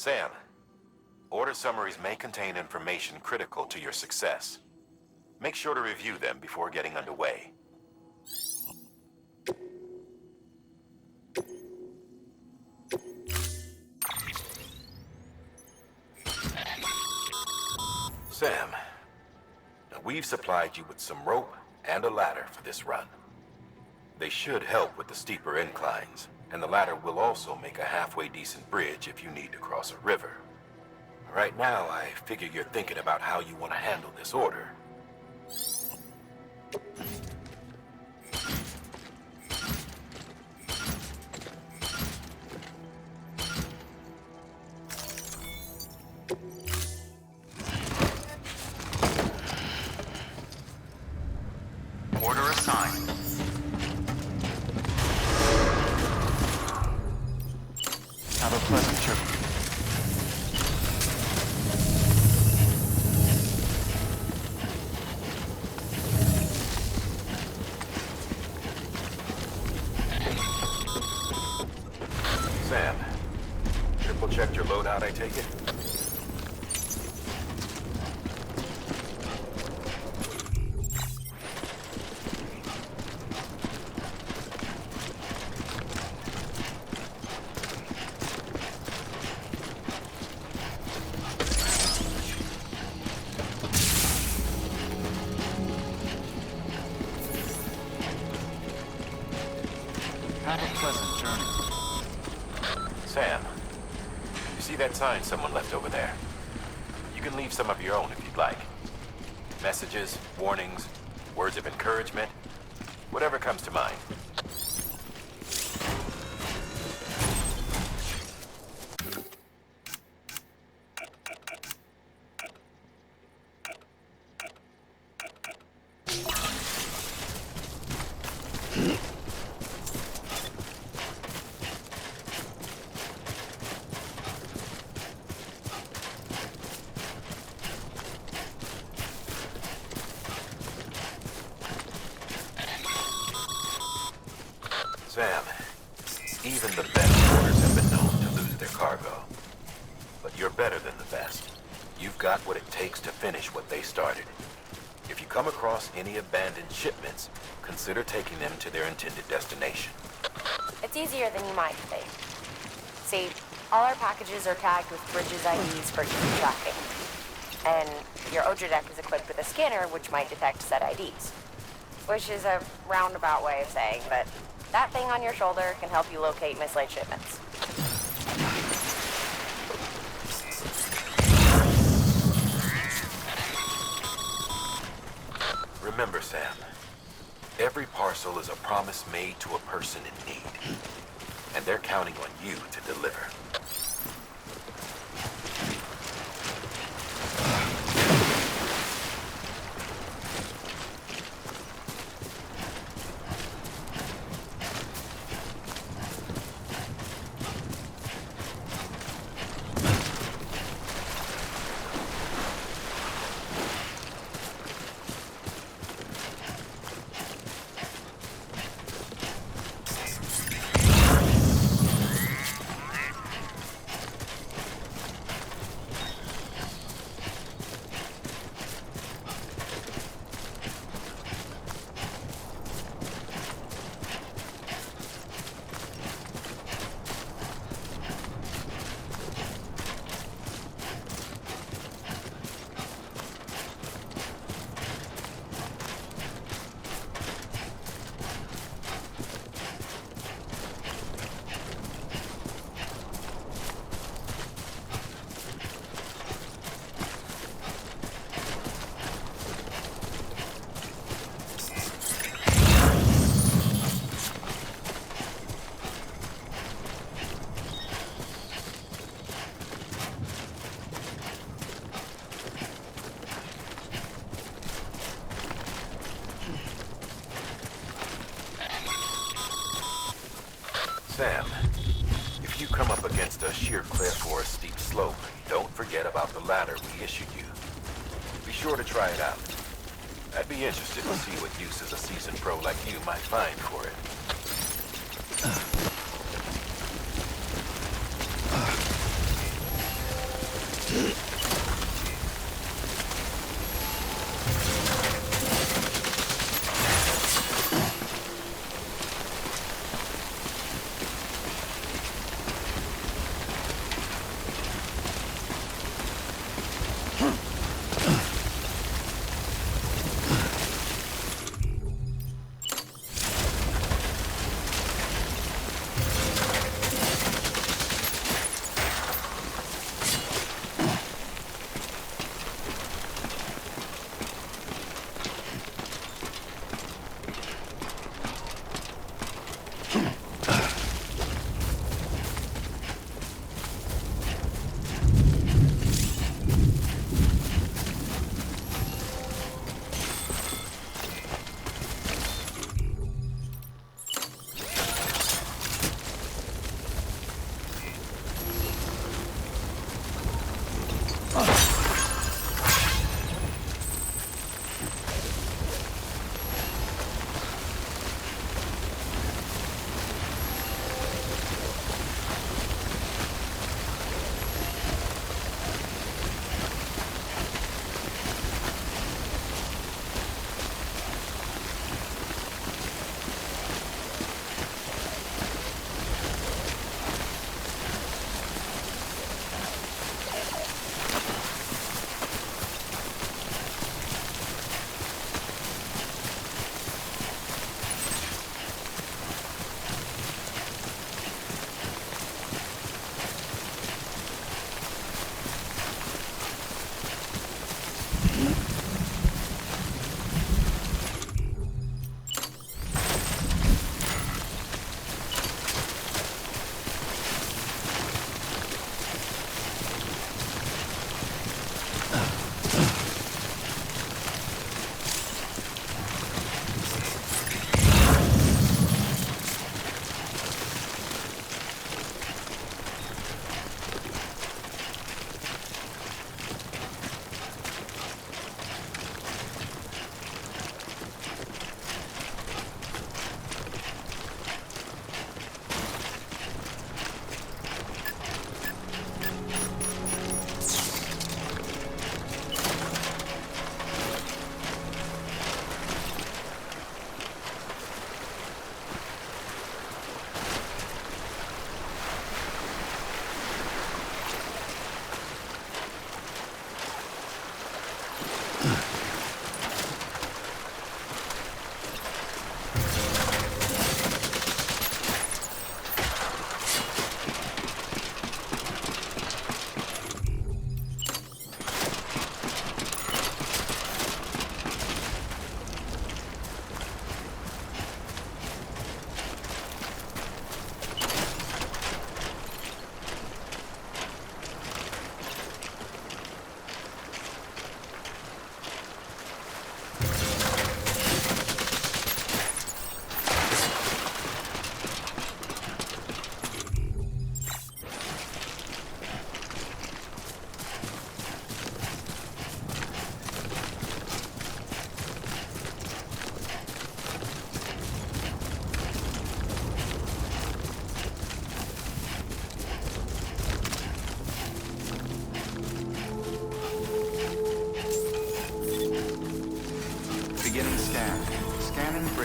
Sam, order summaries may contain information critical to your success. Make sure to review them before getting underway. Sam, now we've supplied you with some rope and a ladder for this run. They should help with the steeper inclines, and the ladder will also make a halfway decent bridge if you need to cross a river. Right now, I figure you're thinking about how you want to handle this order. Order assigned. Have a pleasant trip. Sam, triple checked your loadout, I take it? Have a pleasant journey. Sam, you see that sign someone left over there? You can leave some of your own if you'd like. Messages, warnings, words of encouragement, whatever comes to mind. Sam, even the best porters have been known to lose their cargo. But you're better than the best. You've got what it takes to finish what they started. If you come across any abandoned shipments, consider taking them to their intended destination. It's easier than you might think. See, all our packages are tagged with Bridges IDs for easy tracking. And your Odra deck is equipped with a scanner which might detect said IDs. Which is a roundabout way of saying that that thing on your shoulder can help you locate mislaid shipments. Remember, Sam, every parcel is a promise made to a person in need. And they're counting on you to deliver. Sam, if you come up against a sheer cliff or a steep slope, don't forget about the ladder we issued you. Be sure to try it out. I'd be interested to see what uses a seasoned pro like you might find for it.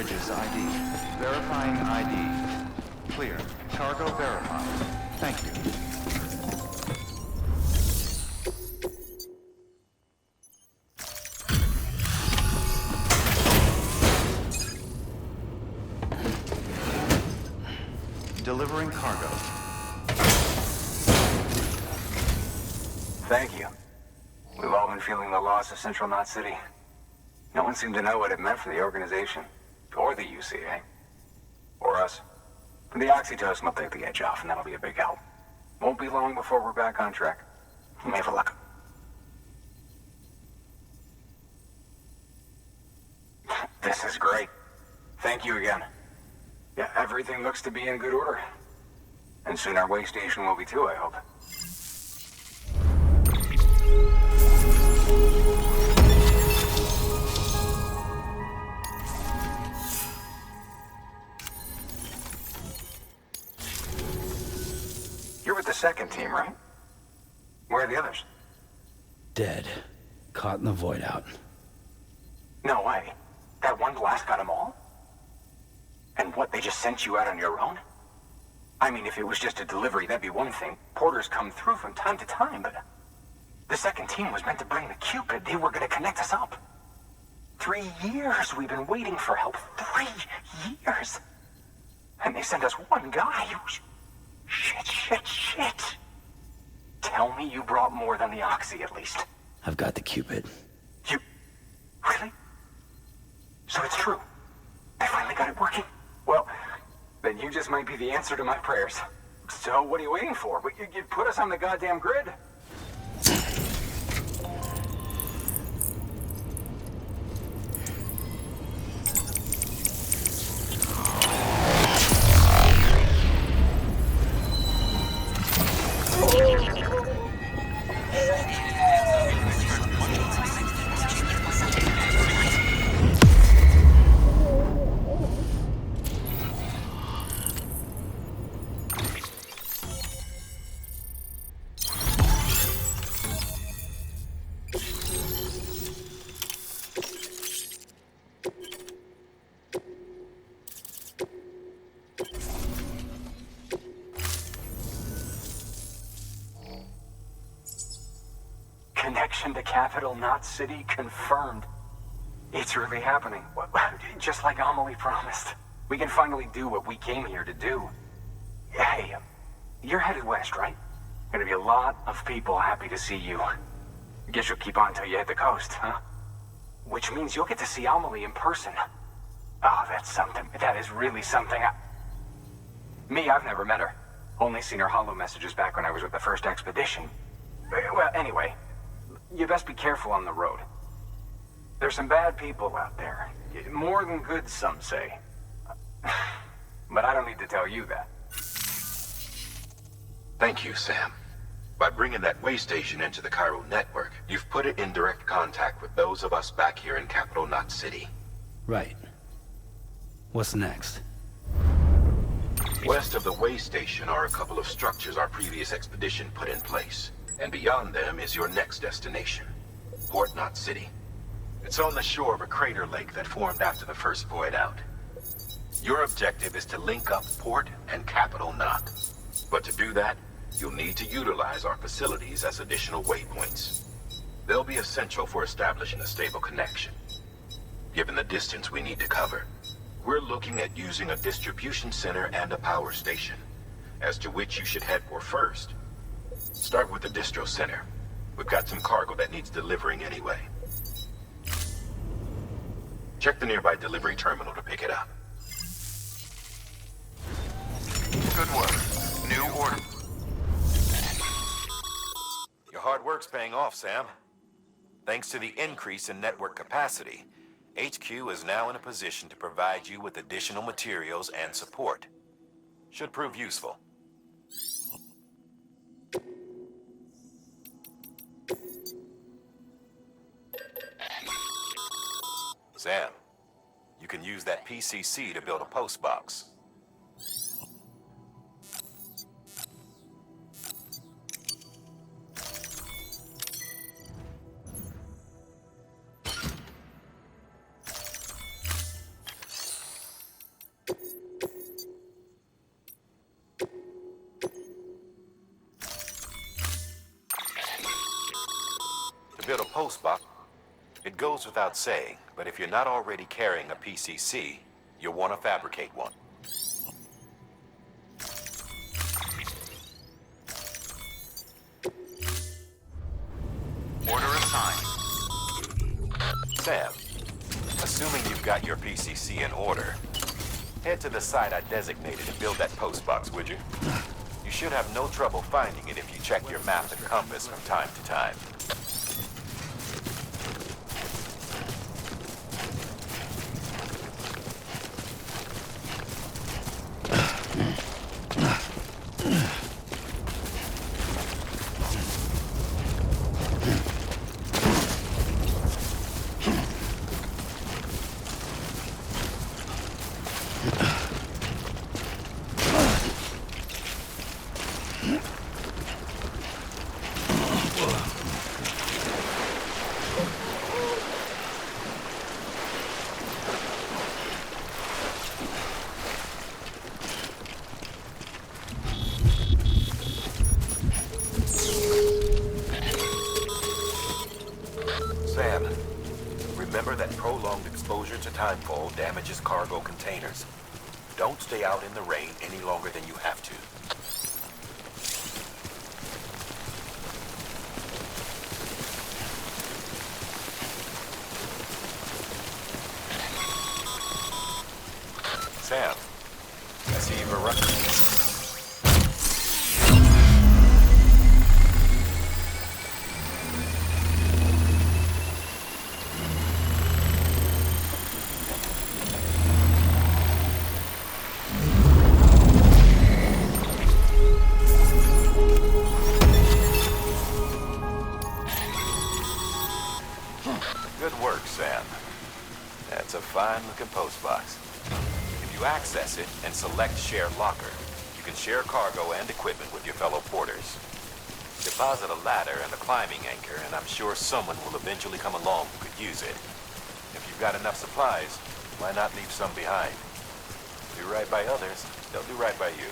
Bridges ID. Verifying ID. Clear. Cargo verified. Thank you. Delivering cargo. Thank you. We've all been feeling the loss of Central Knot City. No one seemed to know what it meant for the organization, or the UCA, or us. The oxytocin will take the edge off, and that'll be a big help. Won't be long before we're back on track. You may have a luck. This is great. Thank you again. Yeah, everything looks to be in good order. And soon our way station will be too, I hope. You're with the second team, right? Where are the others? Dead. Caught in the void out. No way. That one blast got them all? And what, they just sent you out on your own? I mean, if it was just a delivery, that'd be one thing. Porters come through from time to time, but... The second team was meant to bring the Cupid. They were gonna connect us up. 3 years we've been waiting for help. 3 years! And they sent us one guy. Shit. Tell me you brought more than the Oxy, at least. I've got the Cupid. You... Really? So it's true. They finally got it working? Well, then you just might be the answer to my prayers. So what are you waiting for? You put us on the goddamn grid. Connection to Capital Knot City confirmed. It's really happening. Just like Amelie promised. We can finally do what we came here to do. Hey, you're headed west, right? Gonna be a lot of people happy to see you. Guess you'll keep on till you hit the coast, huh? Which means you'll get to see Amelie in person. Oh, that's something. That is really something. Me, I've never met her. Only seen her holo messages back when I was with the first expedition. Well, anyway, you best be careful on the road. There's some bad people out there. More than good, some say. But I don't need to tell you that. Thank you, Sam. By bringing that way station into the Cairo network, you've put it in direct contact with those of us back here in Capital Knot City. Right. What's next? West of the way station are a couple of structures our previous expedition put in place. And beyond them is your next destination, Port Knot City. It's on the shore of a crater lake that formed after the first void out. Your objective is to link up Port and Capital Knot. But to do that, you'll need to utilize our facilities as additional waypoints. They'll be essential for establishing a stable connection. Given the distance we need to cover, we're looking at using a distribution center and a power station, as to which you should head for first. Start with the distro center. We've got some cargo that needs delivering anyway. Check the nearby delivery terminal to pick it up. Good work. New order. Your hard work's paying off, Sam. Thanks to the increase in network capacity, HQ is now in a position to provide you with additional materials and support. Should prove useful. Sam, you can use that PCC to build a post box. build a post box. It goes without saying, but if you're not already carrying a PCC, you'll want to fabricate one. Order assigned. Sam, assuming you've got your PCC in order, head to the site I designated and build that post box, would you? You should have no trouble finding it if you check your map and compass from time to time. Sam, remember that prolonged exposure to timefall damages cargo containers. Don't stay out in the rain any longer than you have to. Sam, I see you've erupted. Good work, Sam. That's a fine-looking post box. If you access it and select Share Locker, you can share cargo and equipment with your fellow porters. Deposit a ladder and a climbing anchor, and I'm sure someone will eventually come along who could use it. If you've got enough supplies, why not leave some behind? Do right by others, they'll do right by you.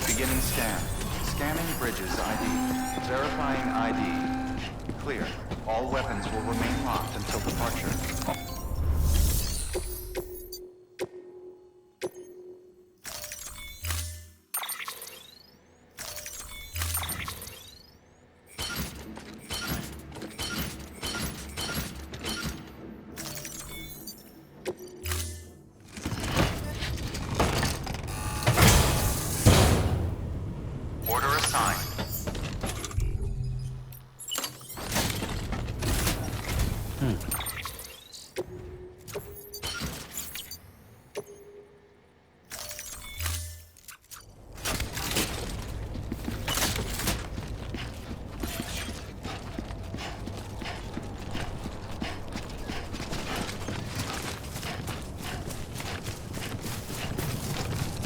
Beginning scan. Scanning bridges ID. Verifying ID. Clear. All weapons will remain locked until departure. Order assigned.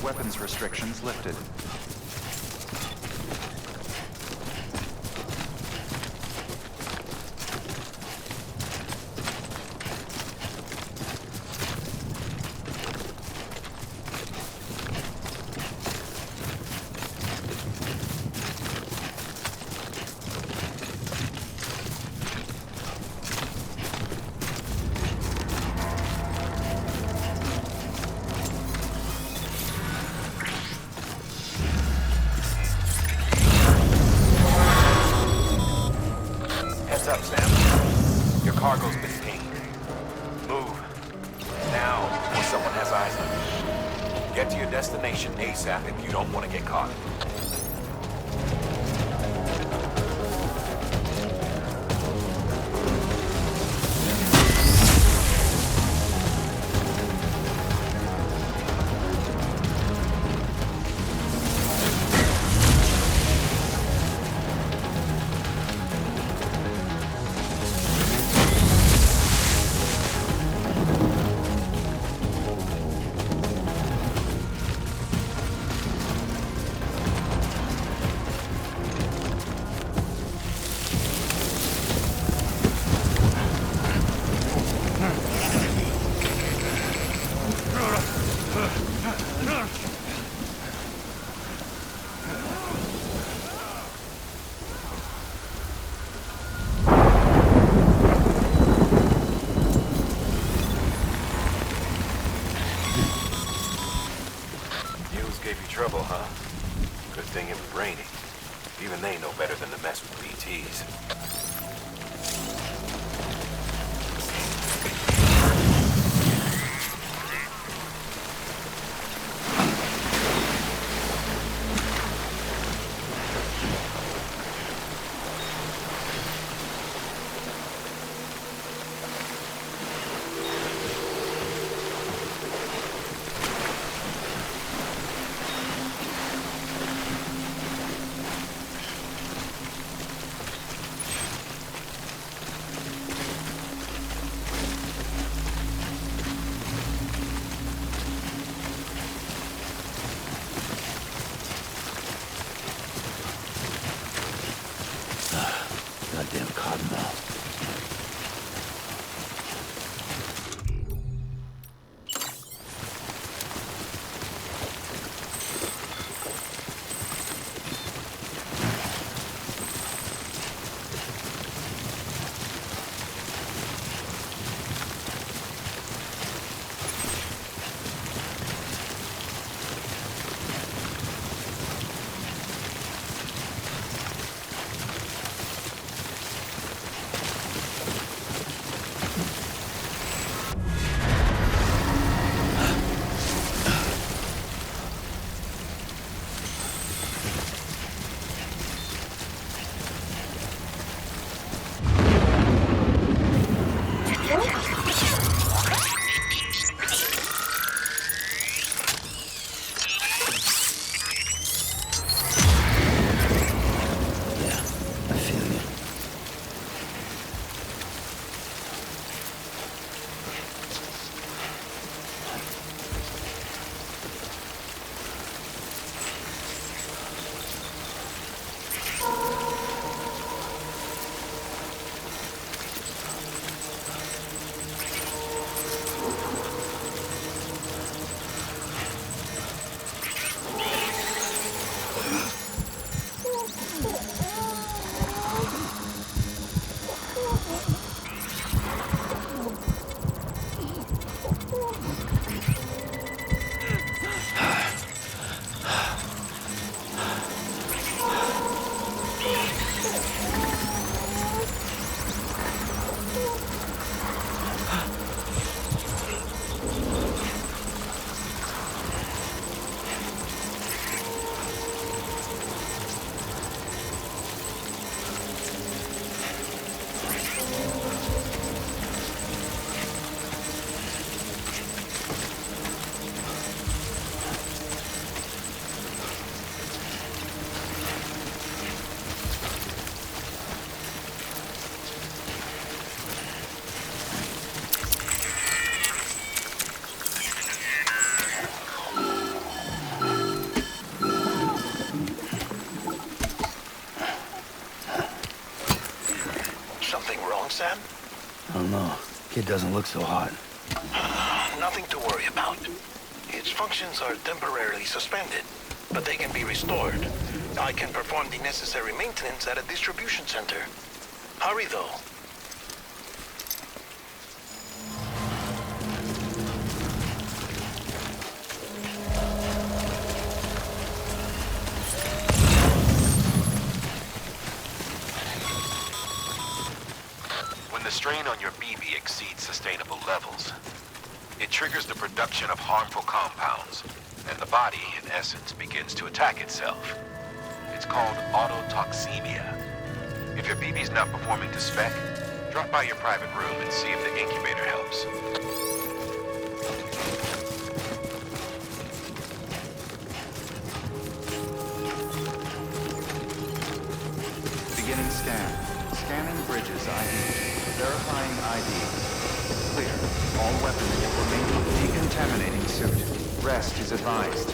Weapons restrictions lifted. Heads up, Sam. Your cargo's been pinged. Move. Now, before someone has eyes on you. Get to your destination ASAP if you don't want to get caught. gave you trouble, huh? Good thing it was raining. Even they know better than to mess with BTs. Goddamn cottonmouth. I feel you. Something wrong, Sam? I don't know. Kid doesn't look so hot. Nothing to worry about. Its functions are temporarily suspended, but they can be restored. I can perform the necessary maintenance at a distribution center. Hurry, though. When the strain on your BB exceeds sustainable levels, it triggers the production of harmful compounds, and the body, in essence, begins to attack itself. It's called autotoxemia. If your BB's not performing to spec, drop by your private room and see if the incubator helps. Beginning scan. Scanning bridges ID. Verifying ID. Clear. All weapons will remain decontaminating suit. Rest is advised.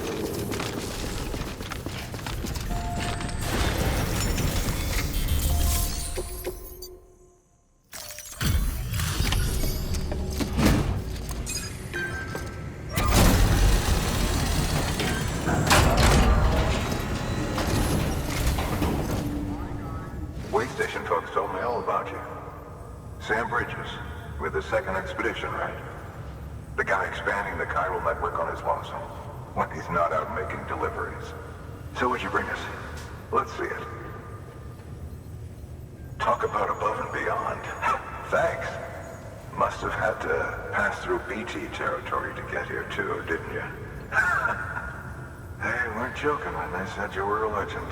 Way station folks told me all about you. Sam Bridges, with the second expedition, right? The guy expanding the chiral network on his lonesome. when he's not out making deliveries. So what'd you bring us? Let's see it. Talk about above and beyond. Thanks. Must have had to pass through BT territory to get here too, didn't you? They weren't joking when they said you were a legend.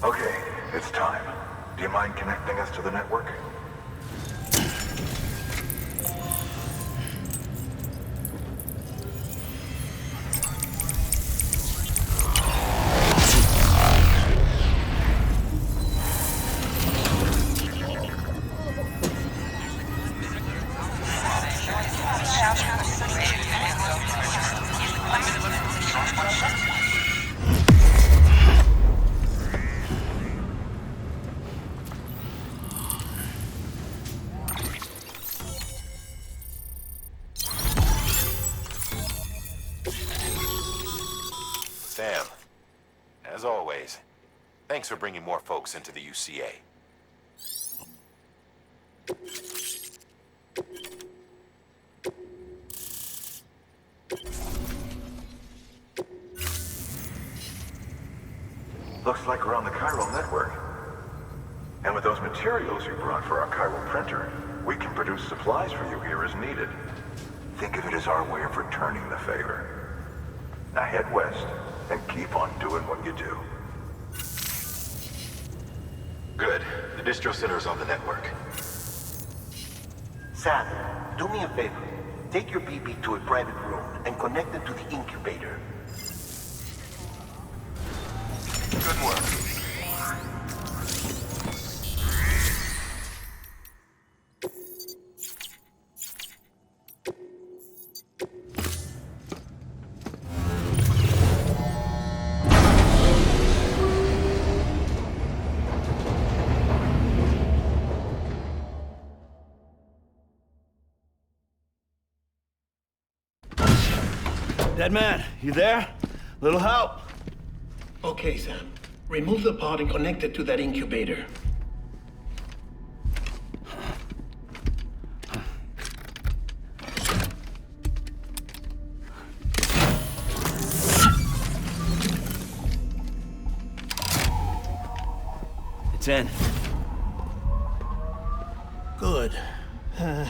Okay, it's time. Do you mind connecting us to the network? Sam, as always, thanks for bringing more folks into the UCA. Looks like we're on the chiral network. And with those materials you brought for our chiral printer, we can produce supplies for you here as needed. Think of it as our way of returning the favor. Now head west and keep on doing what you do. Good. The distro center is on the network. Sam, do me a favor. Take your BB to a private room and connect it to the incubator. Good work. Dead man, you there? Little help? Okay, Sam. Remove the pod and connect it to that incubator. It's in. Good. A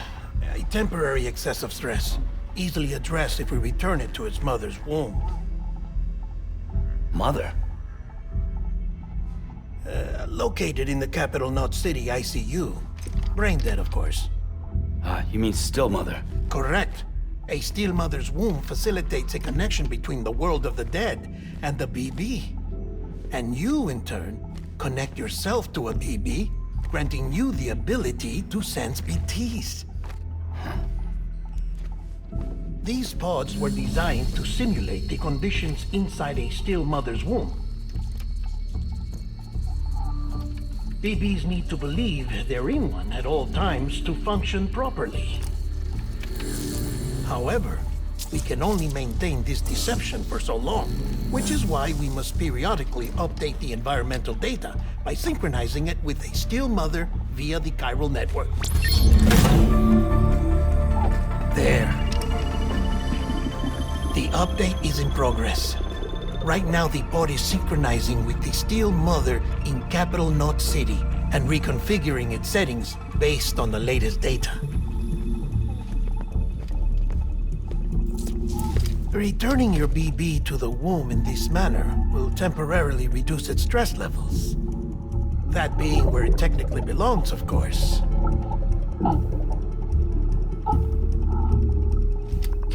temporary excessive stress. Easily addressed if we return it to its mother's womb. Mother? Located in the capital Knot City ICU. Brain dead, of course. You mean still mother? Correct. A still mother's womb facilitates a connection between the world of the dead and the BB. And you, in turn, connect yourself to a BB, granting you the ability to sense BTs. These pods were designed to simulate the conditions inside a still mother's womb. BBs need to believe they're in one at all times to function properly. However, we can only maintain this deception for so long, which is why we must periodically update the environmental data by synchronizing it with a still mother via the chiral network. There. The update is in progress. Right now, the pod is synchronizing with the still mother in capital Knot City and reconfiguring its settings based on the latest data. Returning your BB to the womb in this manner will temporarily reduce its stress levels. That being where it technically belongs, of course.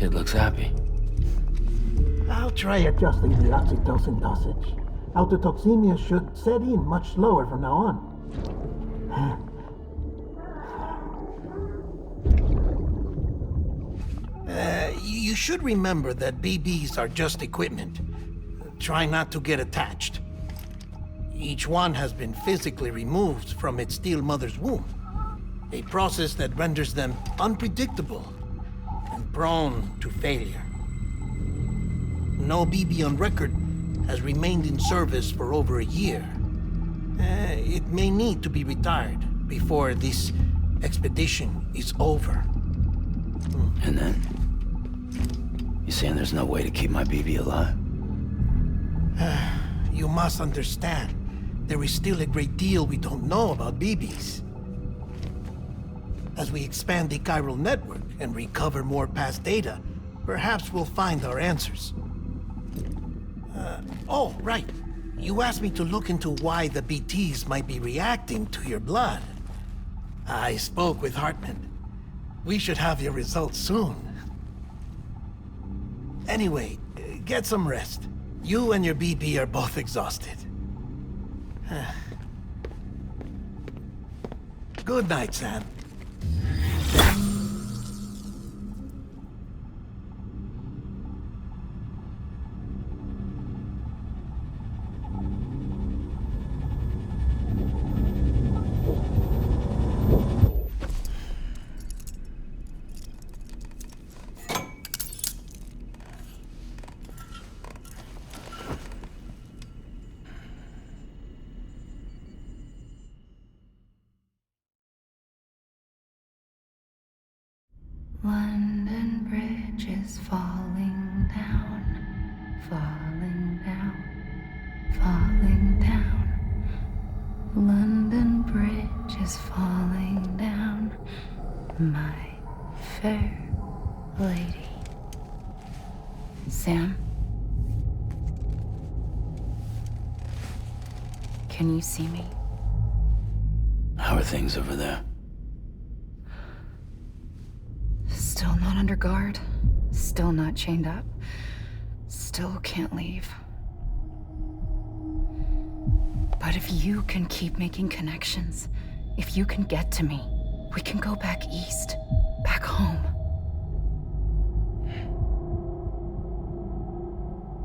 Kid looks happy. I'll try adjusting the oxytocin dosage. Autotoxemia should set in much slower from now on. You should remember that BBs are just equipment. Try not to get attached. Each one has been physically removed from its steel mother's womb. A process that renders them unpredictable and prone to failure. No BB on record has remained in service for over a year. It may need to be retired before this expedition is over. And then? You saying there's no way to keep my BB alive? You must understand, there is still a great deal we don't know about BBs. As we expand the chiral network and recover more past data, perhaps we'll find our answers. Oh, right. You asked me to look into why the BTs might be reacting to your blood. I spoke with Hartman. We should have your results soon. Anyway, get some rest. You and your BB are both exhausted. Good night, Sam. London Bridge is falling down, falling down, falling down. London Bridge is falling down, my fair lady. Sam? Can you see me? How are things over there? Still not under guard, still not chained up, still can't leave. But if you can keep making connections, if you can get to me, we can go back east, back home.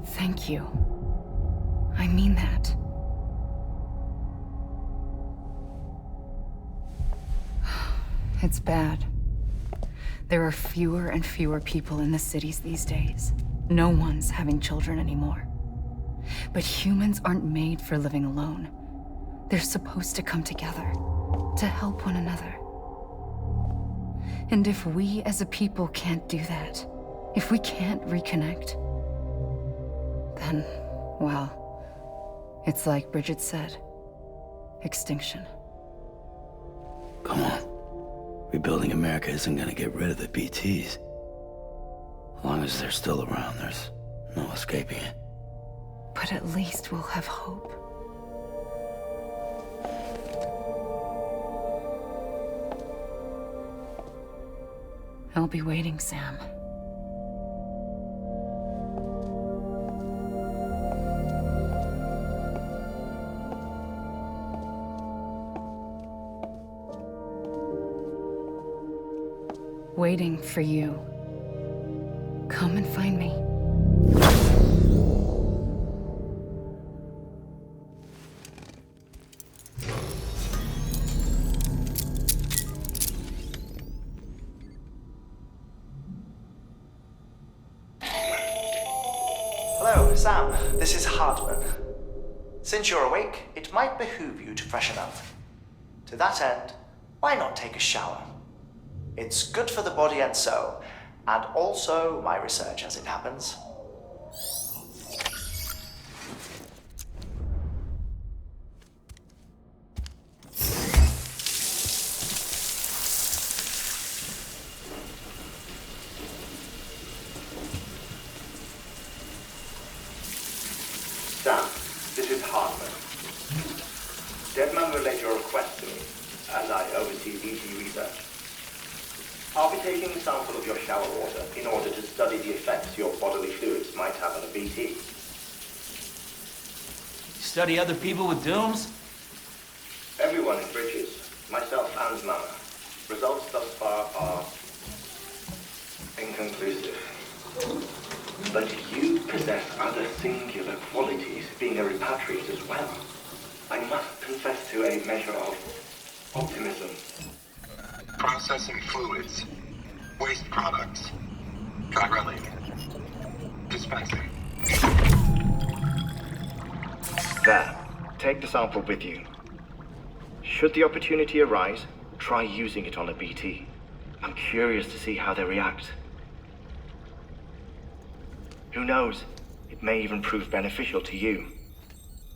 Thank you. I mean that. It's bad. There are fewer and fewer people in the cities these days. No one's having children anymore. But humans aren't made for living alone. They're supposed to come together, to help one another. And if we as a people can't do that, if we can't reconnect, then, well, it's like Bridget said, extinction. Come on. Rebuilding America isn't gonna get rid of the BTs. As long as they're still around, there's no escaping it. But at least we'll have hope. I'll be waiting, Sam. Waiting for you. Come and find me. Hello, Sam. This is Hartman. Since you're awake, it might behoove you to freshen up. To that end, why not take a shower? It's good for the body and soul, and also my research as it happens. Sam, this is Hartman. Deadman relayed your request to me, as I oversee BT research. I'll be taking a sample of your shower water in order to study your bodily fluids might have on a BT. Study other people with dooms? Everyone in Bridges, myself and Mama. Results thus far are inconclusive. But you possess other singular qualities, being a repatriate as well. I must confess to a measure of optimism. Processing fluids. Waste products. Chirelling. Dispensing. There. Take the sample with you. Should the opportunity arise, try using it on a BT. I'm curious to see how they react. Who knows? It may even prove beneficial to you.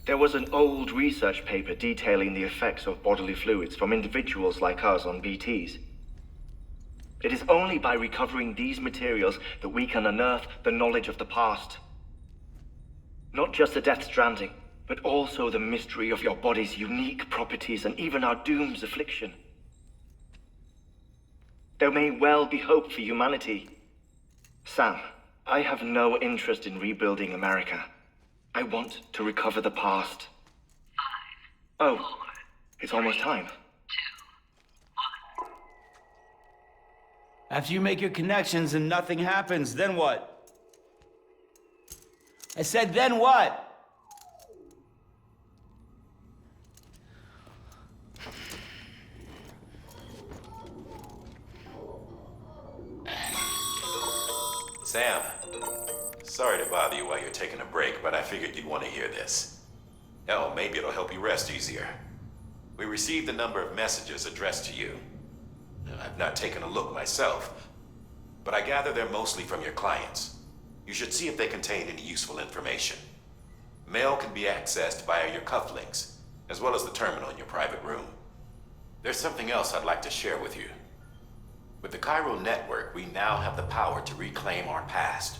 There was an old research paper detailing the effects of bodily fluids from individuals like us on BTs. It is only by recovering these materials that we can unearth the knowledge of the past. Not just the Death Stranding, but also the mystery of your body's unique properties and even our doom's affliction. There may well be hope for humanity. Sam, I have no interest in rebuilding America. I want to recover the past. 5, 4, oh, it's almost time. 2, 1. After you make your connections and nothing happens, then what? I said, then what? Sam, sorry to bother you while you're taking a break, but I figured you'd want to hear this. Hell, maybe it'll help you rest easier. We received a number of messages addressed to you. I've not taken a look myself, but I gather they're mostly from your clients. You should see if they contain any useful information. Mail can be accessed via your cufflinks, as well as the terminal in your private room. There's something else I'd like to share with you. With the Chiral network, we now have the power to reclaim our past.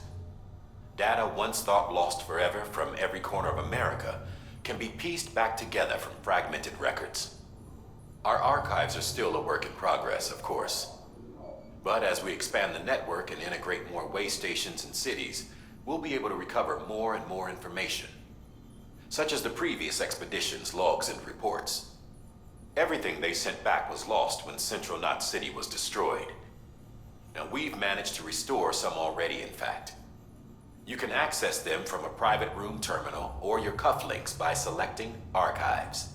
Data once thought lost forever from every corner of America can be pieced back together from fragmented records. Our archives are still a work in progress, of course. But as we expand the network and integrate more way stations and cities, we'll be able to recover more and more information, such as the previous expedition's logs and reports. Everything they sent back was lost when Central Knot City was destroyed. Now, we've managed to restore some already, in fact. You can access them from a private room terminal or your cufflinks by selecting Archives.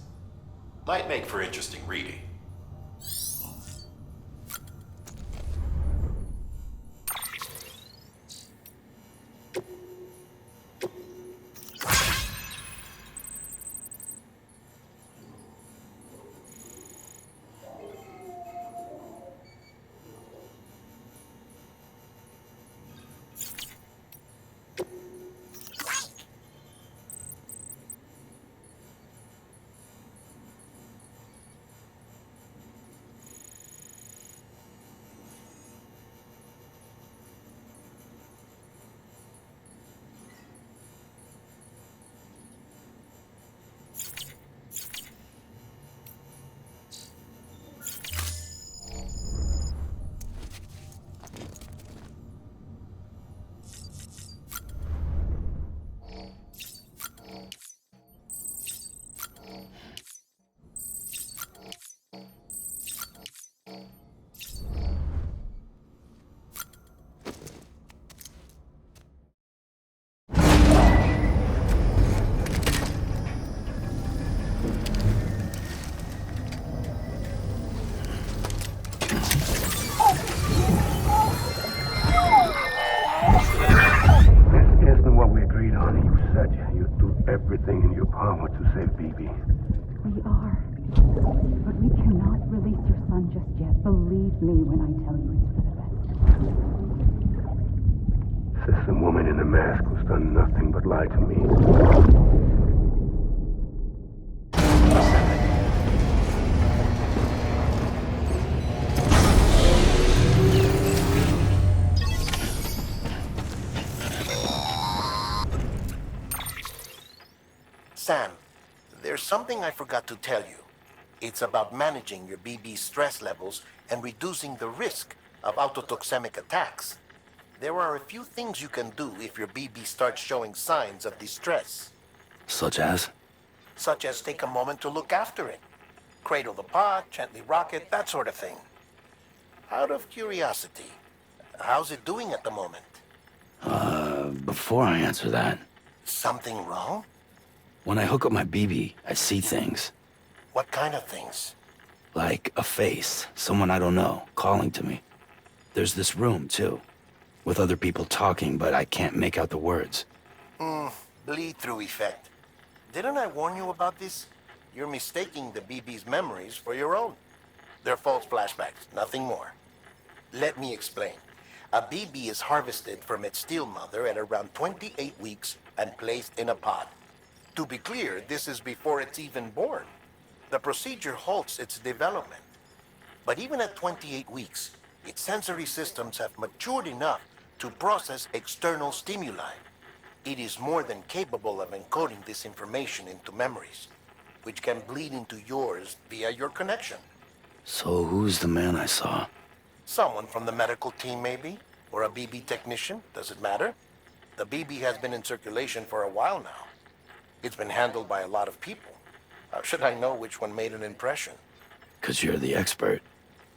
Might make for interesting reading. Everything in your power to save BB. We are. But we cannot release your son just yet. Believe me when I tell you it's for the best. System woman in the mask who's done nothing but lie to me. Sam, there's something I forgot to tell you. It's about managing your BB stress levels and reducing the risk of autotoxemic attacks. There are a few things you can do if your BB starts showing signs of distress. Such as? Such as take a moment to look after it. Cradle the pod, gently rock it, that sort of thing. Out of curiosity, how's it doing at the moment? Before I answer that... Something wrong? When I hook up my BB, I see things. What kind of things? Like a face, someone I don't know, calling to me. There's this room, too, with other people talking, but I can't make out the words. Bleed-through effect. Didn't I warn you about this? You're mistaking the BB's memories for your own. They're false flashbacks, nothing more. Let me explain. A BB is harvested from its steel mother at around 28 weeks and placed in a pod. To be clear, this is before it's even born. The procedure halts its development. But even at 28 weeks, its sensory systems have matured enough to process external stimuli. It is more than capable of encoding this information into memories, which can bleed into yours via your connection. So who's the man I saw? Someone from the medical team, maybe? Or a BB technician? Does it matter? The BB has been in circulation for a while now. It's been handled by a lot of people. How should I know which one made an impression? 'Cause you're the expert.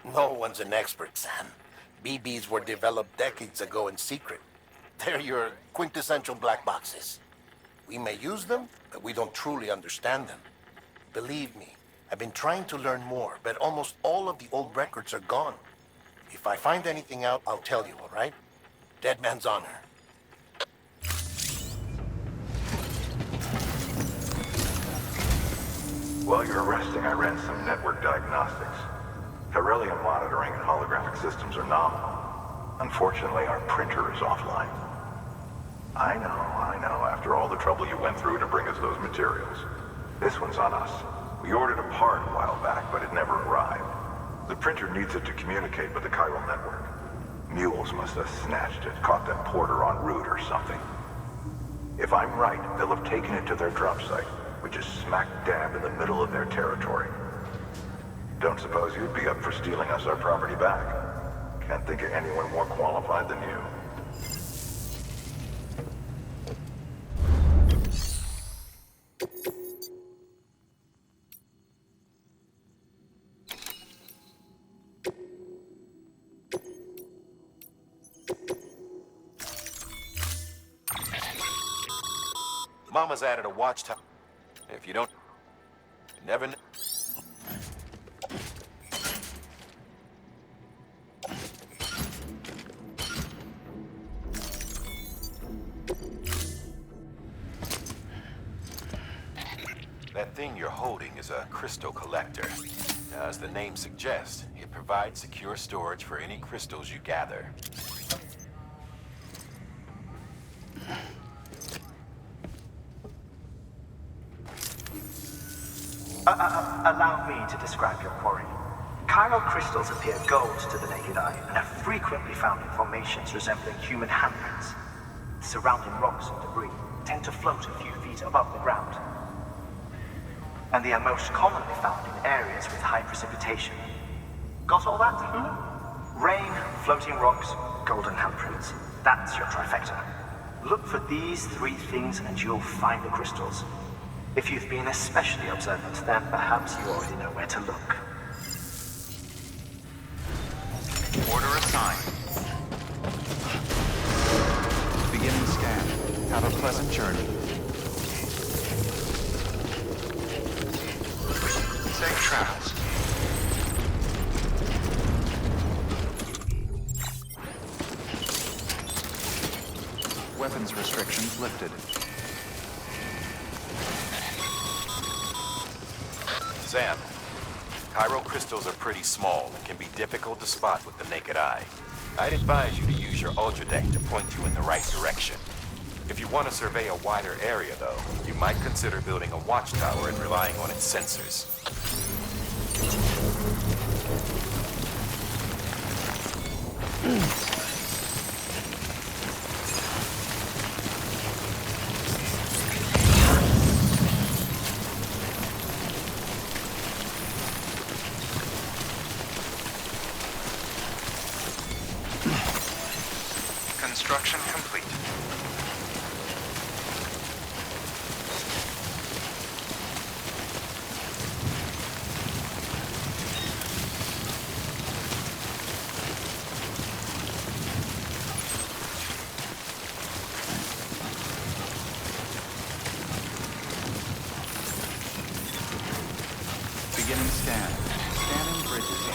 No one's an expert, Sam. BBs were developed decades ago in secret. They're your quintessential black boxes. We may use them, but we don't truly understand them. Believe me, I've been trying to learn more, but almost all of the old records are gone. If I find anything out, I'll tell you, all right? Dead man's honor. While you're resting, I ran some network diagnostics. Beryllium monitoring and holographic systems are nominal. Unfortunately, our printer is offline. I know. After all the trouble you went through to bring us those materials. This one's on us. We ordered a part a while back, but it never arrived. The printer needs it to communicate with the chiral network. Mules must have snatched it, caught that porter en route or something. If I'm right, they'll have taken it to their drop site, which is smack dab in the middle of their territory. Don't suppose you'd be up for stealing us our property back? Can't think of anyone more qualified than you. Mama's added a watchtower. If you don't... You never know. That thing you're holding is a crystal collector. Now, as the name suggests, it provides secure storage for any crystals you gather. Allow me to describe your quarry. Chiral crystals appear gold to the naked eye and are frequently found in formations resembling human handprints. Surrounding rocks and debris tend to float a few feet above the ground. And they are most commonly found in areas with high precipitation. Got all that? Rain, floating rocks, golden handprints. That's your trifecta. Look for these three things and you'll find the crystals. If you've been especially observant, then perhaps you already know where to look. Order assigned. Beginning scan. Have a pleasant journey. Safe travels. Weapons restrictions lifted. Sam, chiral crystals are pretty small and can be difficult to spot with the naked eye. I'd advise you to use your ultra deck to point you in the right direction. If you want to survey a wider area, though, you might consider building a watchtower and relying on its sensors. Construction complete. Beginning scan. Scanning bridges.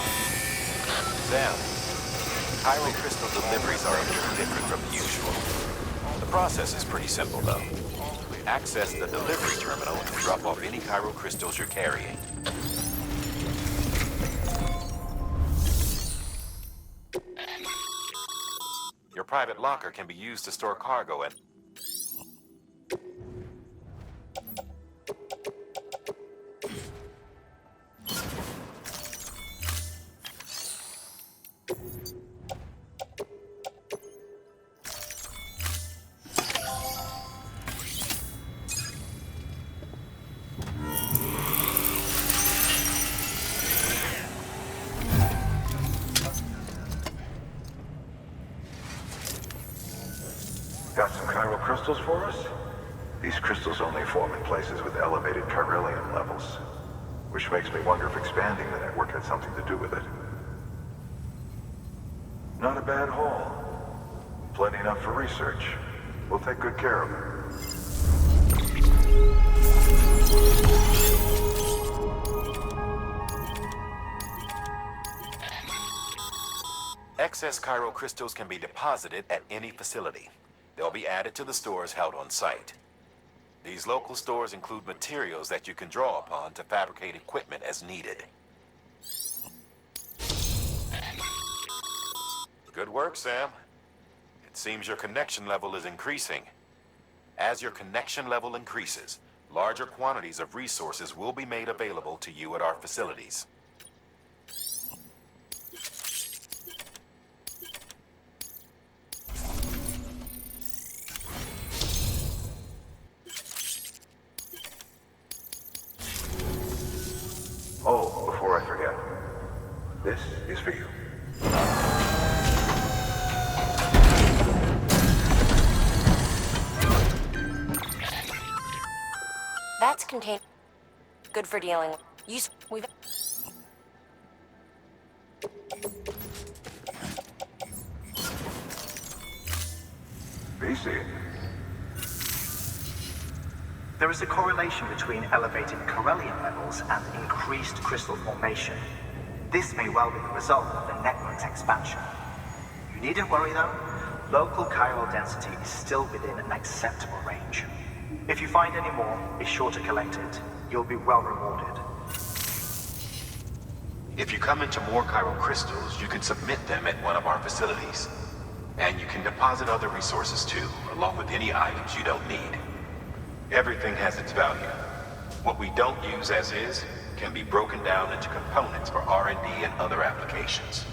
Sam, chiral crystal deliveries are a little different from the usual. The process is pretty simple, though. Access the delivery terminal and drop off any chiral crystals you're carrying. Your private locker can be used to store cargo and... Got some chiral crystals for us? These crystals only form in places with elevated chiralium levels, which makes me wonder if expanding the network had something to do with it. Not a bad haul. Plenty enough for research. We'll take good care of it. Excess chiral crystals can be deposited at any facility. They'll be added to the stores held on site. These local stores include materials that you can draw upon to fabricate equipment as needed. Good work, Sam. It seems your connection level is increasing. As your connection level increases, larger quantities of resources will be made available to you at our facilities. Oh, before I forget, this is for you. That's contained. Good for dealing with. We've. BC. There is a correlation between elevated chiralium levels and increased crystal formation. This may well be the result of the network's expansion. You needn't worry though. Local chiral density is still within an acceptable range. If you find any more, be sure to collect it. You'll be well rewarded. If you come into more chiral crystals, you can submit them at one of our facilities. And you can deposit other resources too, along with any items you don't need. Everything has its value. What we don't use as is can be broken down into components for R&D and other applications.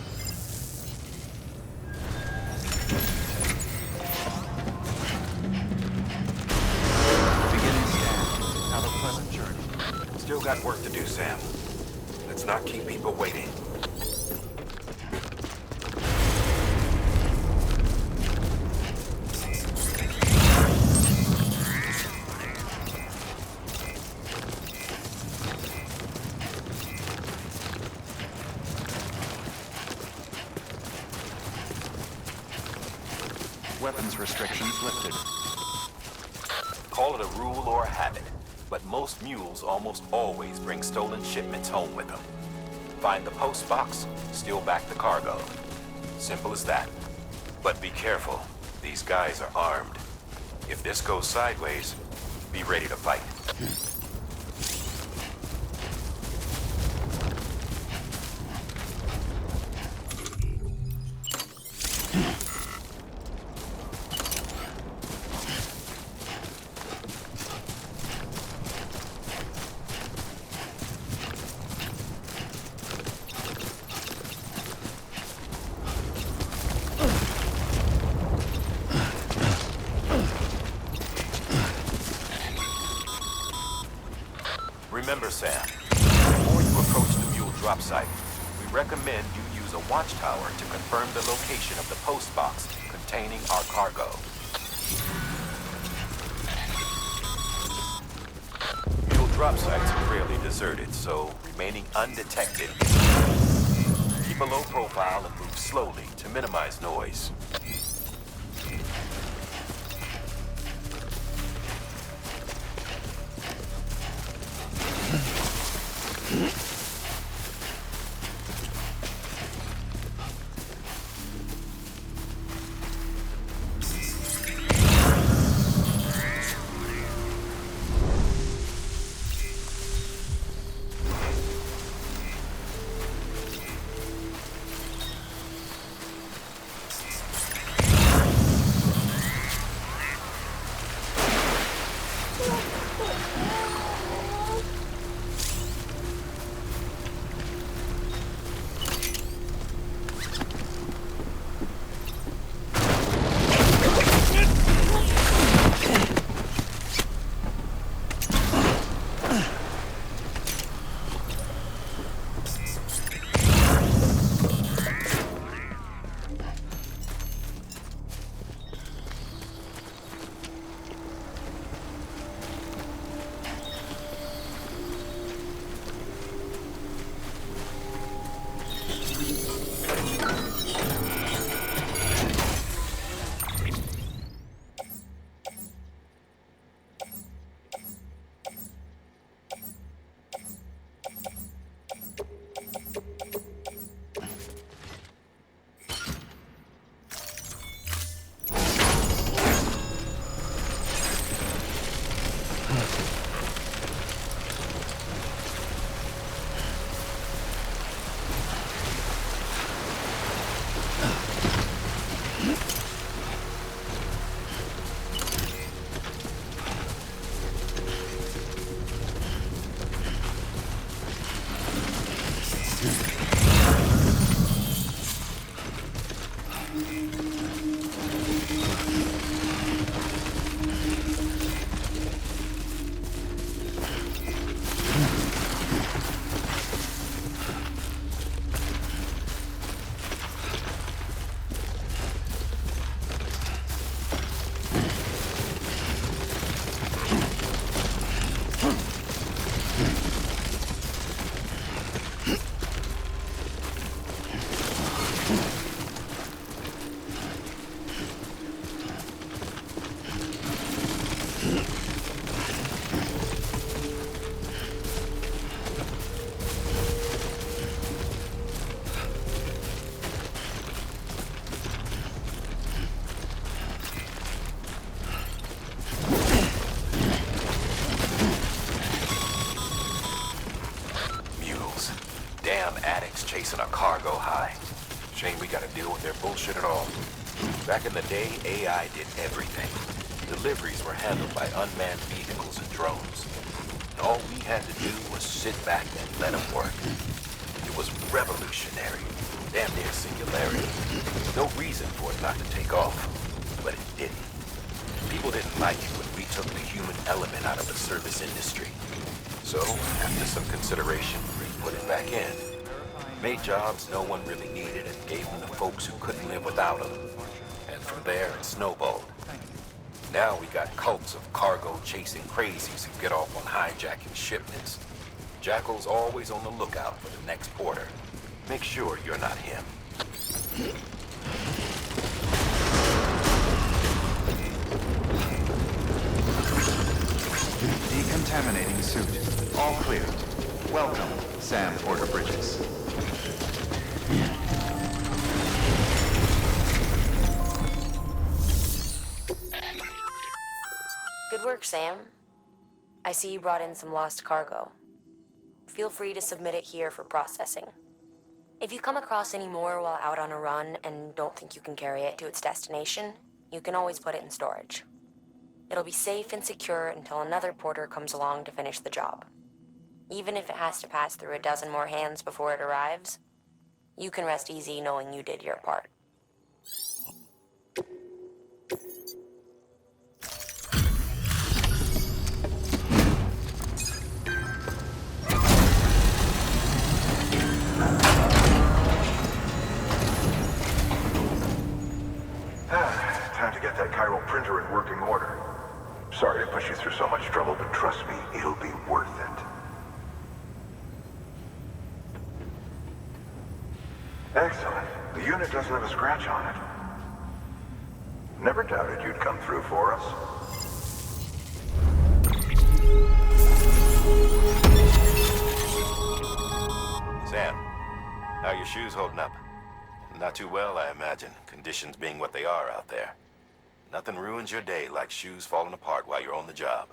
Beginning scan. Have a pleasant journey. Still got work to do, Sam. Let's not keep people waiting. Weapons restrictions lifted. Call it a rule or a habit, but most mules almost always bring stolen shipments home with them. Find the post box, steal back the cargo. Simple as that. But be careful. These guys are armed. If this goes sideways, be ready to fight. Remember, Sam, before you approach the mule drop site, we recommend you use a watchtower to confirm the location of the post box containing containing our cargo. Fuel drop sites are fairly deserted, so remaining undetected is key. Keep a low profile and move slowly to minimize noise. Chasing a cargo high. Shame we gotta deal with their bullshit at all. Back in the day, AI did everything. Deliveries were handled by unmanned vehicles and drones. And all we had to do was sit back and let them work. It was revolutionary. Damn near singularity. No reason for it not to take off. But it didn't. People didn't like it when we took the human element out of the service industry. So, after some consideration, we put it back in. Made jobs no one really needed and gave them to folks who couldn't live without them. And from there, it snowballed. Now we got cults of cargo-chasing crazies who get off on hijacking shipments. Jackal's always on the lookout for the next porter. Make sure you're not him. Decontaminating suit. All clear. Welcome, Sam Porter-Bridges. Good work, Sam. I see you brought in some lost cargo. Feel free to submit it here for processing. If you come across any more while out on a run and don't think you can carry it to its destination, you can always put it in storage. It'll be safe and secure until another porter comes along to finish the job. Even if it has to pass through a dozen more hands before it arrives, you can rest easy knowing you did your part. in working order. Sorry to push you through so much trouble, but trust me, it'll be worth it. Excellent. The unit doesn't have a scratch on it. Never doubted you'd come through for us. Sam, how are your shoes holding up? Not too well, I imagine, conditions being what they are out there. Nothing ruins your day like shoes falling apart while you're on the job.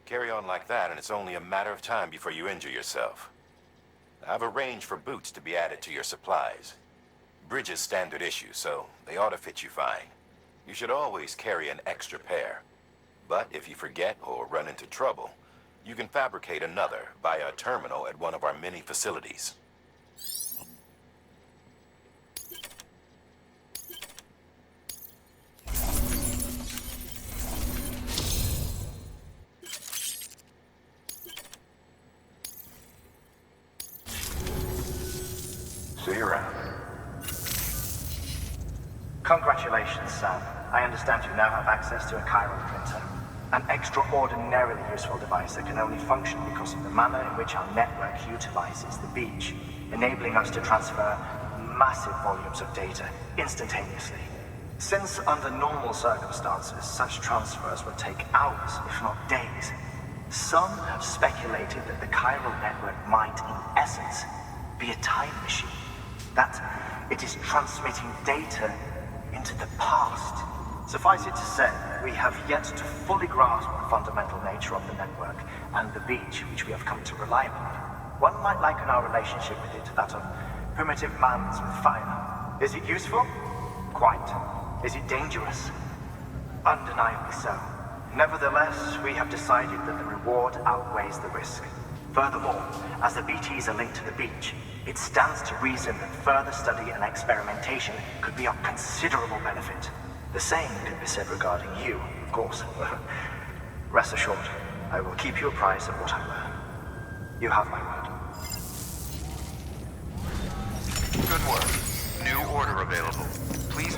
Carry on like that, and it's only a matter of time before you injure yourself. I've arranged for boots to be added to your supplies. Bridges standard issue, so they ought to fit you fine. You should always carry an extra pair. But if you forget or run into trouble, you can fabricate another via a terminal at one of our many facilities. See you around. Congratulations, Sam. I understand you now have access to a chiral printer. An extraordinarily useful device that can only function because of the manner in which our network utilizes the beach, enabling us to transfer massive volumes of data instantaneously. Since under normal circumstances, such transfers would take hours, if not days, some have speculated that the chiral network might, in essence, be a time machine. That it is transmitting data into the past. Suffice it to say, we have yet to fully grasp the fundamental nature of the network and the beach which we have come to rely upon. One might liken our relationship with it to that of primitive man's with fire. Is it useful? Quite. Is it dangerous? Undeniably so. Nevertheless, we have decided that the reward outweighs the risk. Furthermore, as the BTs are linked to the beach, it stands to reason that further study and experimentation could be of considerable benefit. The same could be said regarding you, of course. Rest assured, I will keep you apprised of what I learn. You have my word. Good work. New order available. Please